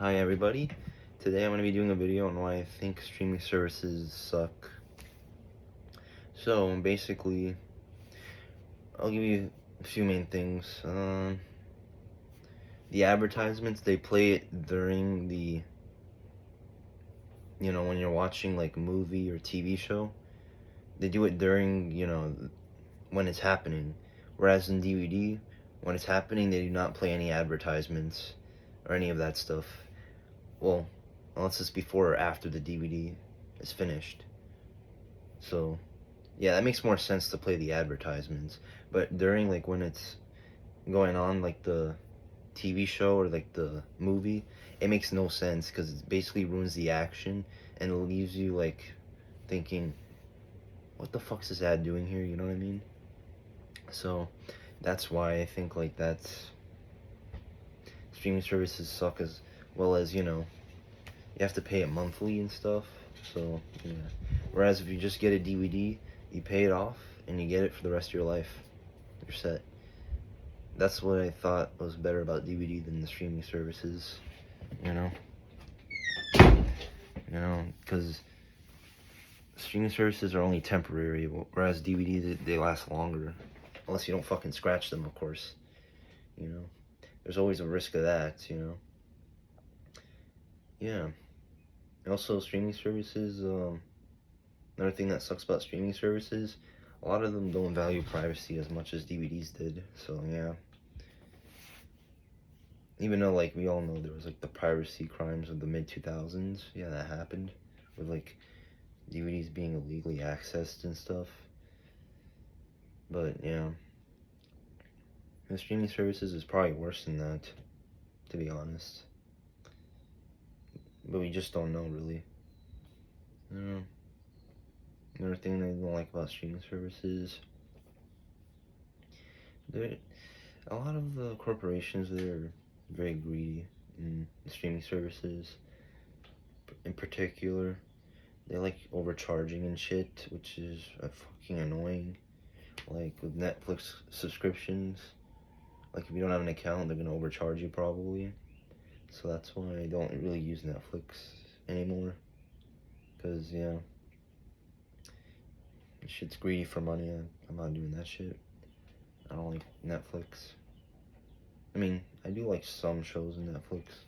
Hi everybody. Today I'm going to be doing a video on why I think streaming services suck. So basically, I'll give you a few main things. The advertisements, they play it during when you're watching like a movie or TV show. They do it during, when it's happening. Whereas in DVD, when it's happening, they do not play any advertisements or any of that stuff. Well, unless it's before or after the DVD is finished. So, yeah, that makes more sense to play the advertisements. But during, like, when it's going on, like, the TV show or, like, the movie, it makes no sense because it basically ruins the action and it leaves you, like, thinking, what the fuck's this ad doing here? You know what I mean? So, that's why I think, like, that's streaming services suck as well as, you have to pay it monthly and stuff. So, yeah. Whereas if you just get a DVD, you pay it off and you get it for the rest of your life. You're set. That's what I thought was better about DVD than the streaming services. You know? Because streaming services are only temporary, whereas DVD, they last longer. Unless you don't fucking scratch them, of course. There's always a risk of that, Yeah. Also, streaming services, another thing that sucks about streaming services, a lot of them don't value privacy as much as DVDs did, so yeah. Even though, like, we all know there was, like, the piracy crimes of the mid-2000s, yeah, that happened, with, like, DVDs being illegally accessed and stuff. But, yeah. The streaming services is probably worse than that, to be honest. But we just don't know, really. Another thing I don't like about streaming services, a lot of the corporations, they're very greedy in the streaming services. In particular, they like overcharging and shit, which is fucking annoying. Like with Netflix subscriptions, like if you don't have an account, they're gonna overcharge you probably. So that's why I don't really use Netflix anymore. Cause yeah, shit's greedy for money. I'm not doing that shit. I don't like Netflix. I mean, I do like some shows in Netflix,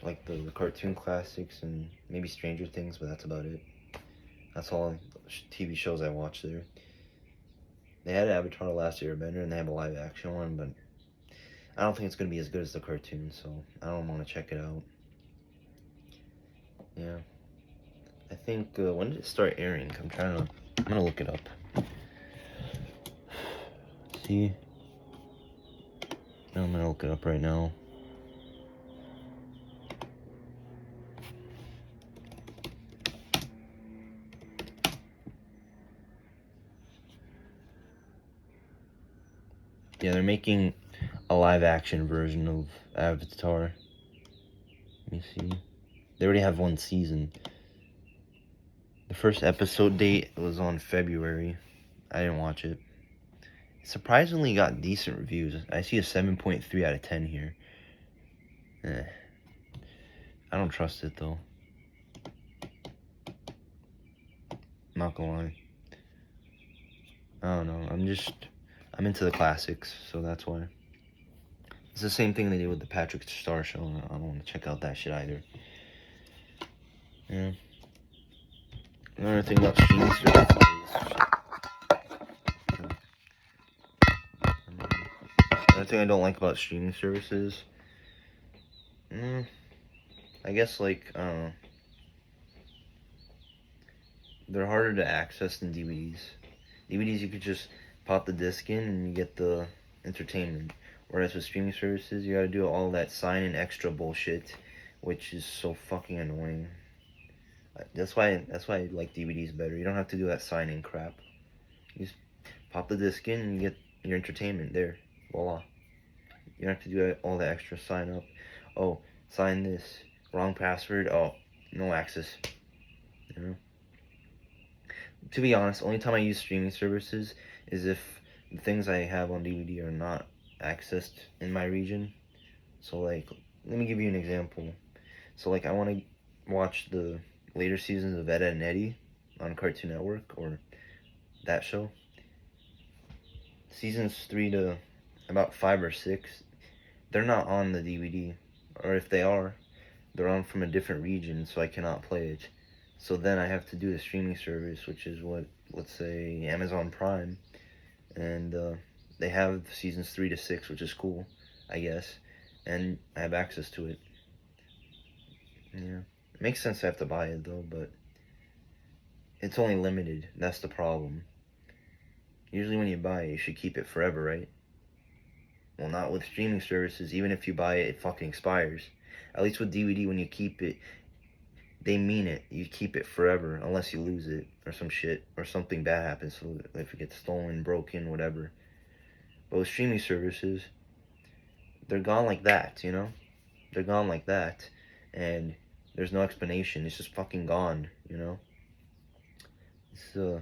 like the cartoon classics and maybe Stranger Things, but that's about it. That's all TV shows I watch there. They had Avatar: The Last Airbender, and they have a live action one, but I don't think it's gonna be as good as the cartoon, so I don't want to check it out. Yeah, I think when did it start airing? I'm gonna look it up. See, I'm gonna look it up right now. Yeah, they're making a live action version of Avatar. Let me see. They already have one season. The first episode date was on February. I didn't watch it. It surprisingly got decent reviews. I see a 7.3 out of 10 here. I don't trust it though. Not gonna lie. I don't know. I'm into the classics, so that's why. It's the same thing they did with the Patrick Star show. I don't want to check out that shit either. Yeah. Another thing about streaming services. Another thing I don't like about streaming services. I guess like they're harder to access than DVDs. DVDs, you could just pop the disc in and you get the entertainment. Whereas with streaming services, you gotta do all that sign-in extra bullshit, which is so fucking annoying. That's why I like DVDs better. You don't have to do that sign-in crap. You just pop the disc in and you get your entertainment there. Voila. You don't have to do all the extra sign up. Oh, sign this. Wrong password. Oh, no access. To be honest, only time I use streaming services is if the things I have on DVD are not accessed in my region. So, like, let me give you an example. So like I want to watch the later seasons of Ed, Edd n Eddy on Cartoon Network, or that show. Seasons 3 to about 5 or 6, they're not on the DVD, or if they are, they're on from a different region, so I cannot play it. So then I have to do the streaming service, which is what, let's say, Amazon Prime, and they have seasons 3 to 6, which is cool, I guess, and I have access to it. Yeah, it makes sense to have to buy it though, but it's only limited. That's the problem. Usually when you buy it, you should keep it forever, right? Well, not with streaming services. Even if you buy it, it fucking expires. At least with DVD, when you keep it, they mean it. You keep it forever, unless you lose it, or some shit, or something bad happens, so if it gets stolen, broken, whatever. But with streaming services, they're gone like that, you know? They're gone like that, and there's no explanation. It's just fucking gone, you know? It's,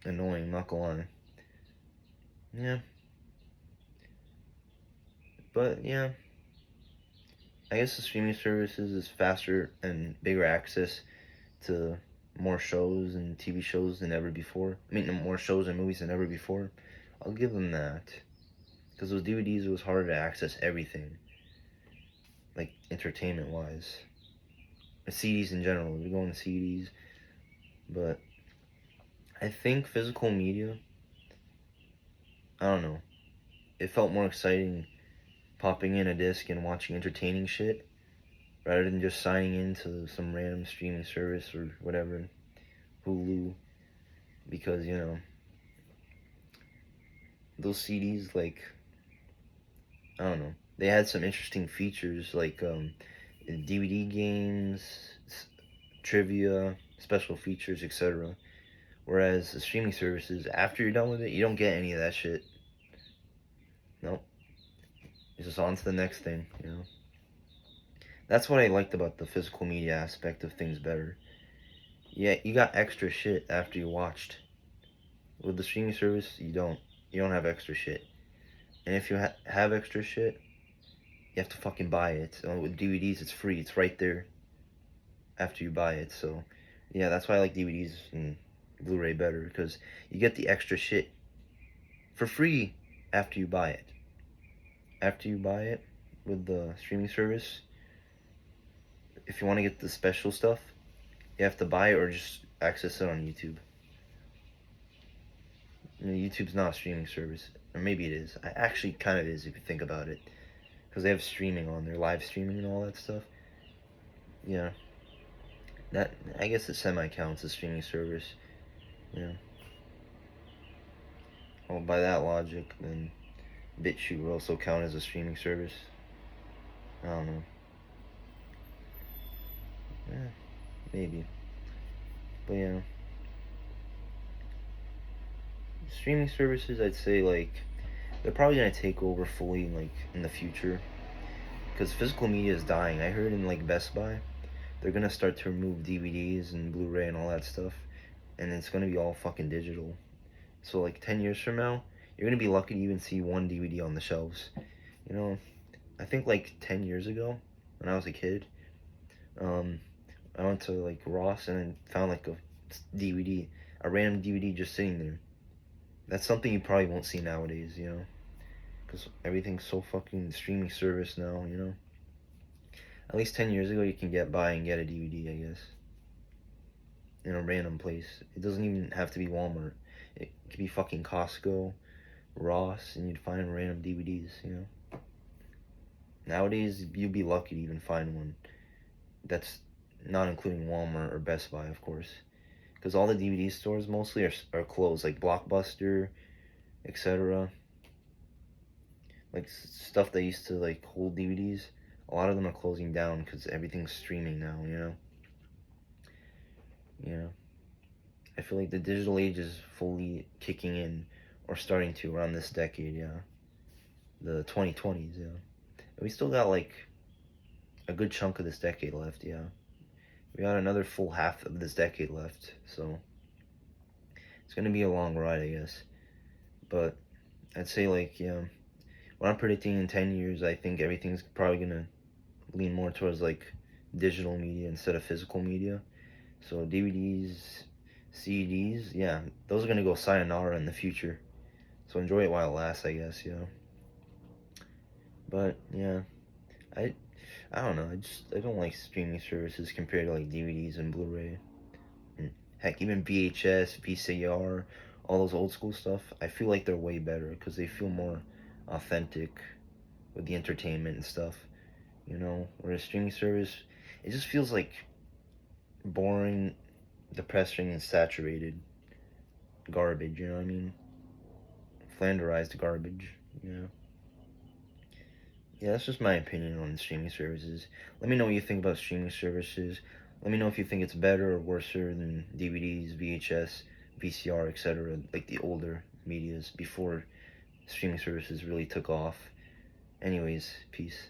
annoying, not gonna lie. Yeah. But, yeah. I guess the streaming services is faster and bigger access to more shows and TV shows than ever before. I mean, more shows and movies than ever before. I'll give them that. Because with DVDs, it was harder to access everything. Like, entertainment-wise. CDs in general. We're going to CDs. But I think physical media, I don't know. It felt more exciting popping in a disc and watching entertaining shit rather than just signing into some random streaming service or whatever, Hulu, because, you know, those CDs, like, I don't know, they had some interesting features, like, DVD games, trivia, special features, etc. Whereas the streaming services, after you're done with it, you don't get any of that shit. Nope. It's just on to the next thing, you know. That's what I liked about the physical media aspect of things better. Yeah, you got extra shit after you watched. With the streaming service, you don't. You don't have extra shit. And if you have extra shit, you have to fucking buy it. With DVDs, it's free. It's right there after you buy it. So, yeah, that's why I like DVDs and Blu-ray better, because you get the extra shit for free after you buy it. After you buy it with the streaming service, if you want to get the special stuff, you have to buy it or just access it on YouTube. I mean, YouTube's not a streaming service, or maybe it is. I actually kind of is if you think about it, because they have streaming on there, live streaming and all that stuff. Yeah, that, I guess it semi counts as streaming service. Yeah. Well, by that logic, then BitChute would also count as a streaming service. I don't know. Yeah, maybe. But yeah. Streaming services, I'd say, like, they're probably gonna take over fully, like, in the future. Because physical media is dying. I heard in, like, Best Buy, they're gonna start to remove DVDs and Blu-ray and all that stuff. And it's gonna be all fucking digital. So, like, 10 years from now, you're gonna be lucky to even see one DVD on the shelves. You know, I think, like, 10 years ago, when I was a kid, I went to, like, Ross and I found, like, a DVD, a random DVD just sitting there. That's something you probably won't see nowadays, you know? Because everything's so fucking streaming service now, you know? At least 10 years ago, you can buy and get a DVD, I guess. In a random place. It doesn't even have to be Walmart. It could be fucking Costco, Ross, and you'd find random DVDs, you know? Nowadays, you'd be lucky to even find one. That's not including Walmart or Best Buy, of course. Because all the DVD stores mostly are closed, like Blockbuster, etc. Like stuff that used to like hold DVDs, a lot of them are closing down because everything's streaming now, you know? You know? I feel like the digital age is fully kicking in, or starting to around this decade, yeah. The 2020s, yeah. And we still got like a good chunk of this decade left, yeah. We got another full half of this decade left, so it's gonna be a long ride, I guess. But I'd say, like, yeah, what I'm predicting in 10 years, I think everything's probably gonna lean more towards like digital media instead of physical media. So DVDs, CDs, yeah, those are gonna go sayonara in the future. So enjoy it while it lasts, I guess, But yeah, I I don't know. I don't like streaming services compared to like DVDs and Blu-ray. And heck, even VHS, VCR, all those old school stuff. I feel like they're way better because they feel more authentic with the entertainment and stuff. Whereas streaming service, it just feels like boring, depressing, and saturated garbage. You know what I mean? Flanderized garbage. Yeah. Yeah, that's just my opinion on streaming services. Let me know what you think about streaming services. Let me know if you think it's better or worse than DVDs, VHS, VCR, etc., like the older medias before streaming services really took off. Anyways, peace.